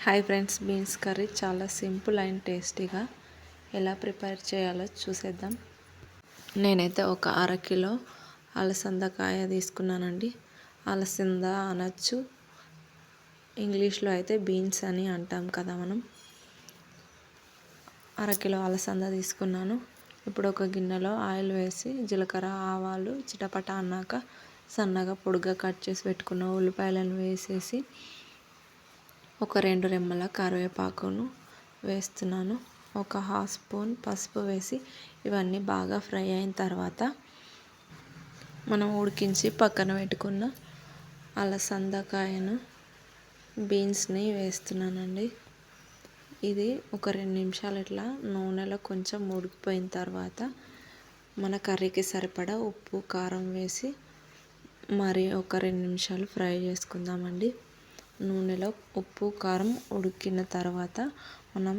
Hi friends, beans curry చాలా simple and టేస్టీగా ఎలా ప్రిపేర్ చేయాలో చూసేద్దాం. నేనైతే ఒక అరకిలో అలసందకాయ తీసుకున్నానండి. అలసంద అనొచ్చు, ఇంగ్లీష్లో అయితే బీన్స్ అని అంటాం కదా మనం. అరకిలో అలసంద తీసుకున్నాను. ఇప్పుడు ఒక గిన్నెలో ఆయిల్ వేసి జీలకర్ర, ఆవాలు చిటపట అన్నాక సన్నగా పొడుగ్గా కట్ చేసి పెట్టుకున్న ఉల్లిపాయలను వేసేసి ఒక 2 రెమ్మల కరివేపాకును వేస్తున్నాను. ఒక హాఫ్ స్పూన్ పసుపు వేసి ఇవన్నీ బాగా ఫ్రై అయిన తర్వాత మనం ఉడికించి పక్కన పెట్టుకున్న అలసందకాయను, బీన్స్ని వేస్తున్నానండి. ఇది ఒక 2 నిమిషాలు ఇట్లా నూనెలో కొంచెం ఉడికిపోయిన తర్వాత మన కర్రీకి సరిపడా ఉప్పు, కారం వేసి మరి ఒక 2 నిమిషాలు ఫ్రై చేసుకుందామండి. నూనెలో ఉప్పు, కారం ఉడికిన తర్వాత మనం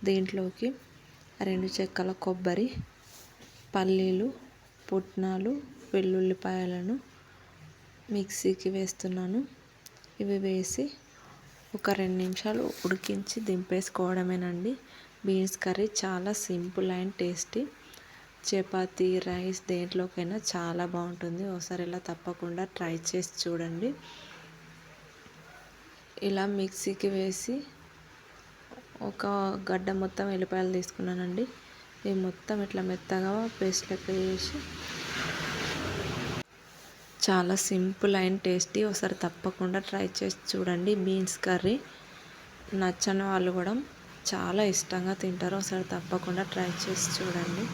దీంట్లోకి 2 చెక్కల కొబ్బరి, పల్లీలు, పుట్నాలు, వెల్లుల్లిపాయలను మిక్సీకి వేస్తున్నాను. ఇవి వేసి ఒక 2 నిమిషాలు ఉడికించి దింపేసుకోవడమేనండి. బీన్స్ కర్రీ చాలా simple and tasty. Chapati, rice దేంట్లోకైనా చాలా బాగుంటుంది. ఒకసారి ఇలా తప్పకుండా ట్రై చేసి చూడండి. ఇలా మిక్సీకి వేసి ఒక గడ్డ మొత్తం ఎల్లిపాయలు తీసుకున్నానండి. ఇవి మొత్తం ఇట్లా మెత్తగా పేస్ట్ లెక్క చేసి చాలా సింపుల్ అండ్ టేస్టీ. ఒకసారి తప్పకుండా ట్రై చేసి చూడండి. బీన్స్ కర్రీ నచ్చని వాళ్ళు కూడా చాలా ఇష్టంగా తింటారు. ఒకసారి తప్పకుండా ట్రై చేసి చూడండి.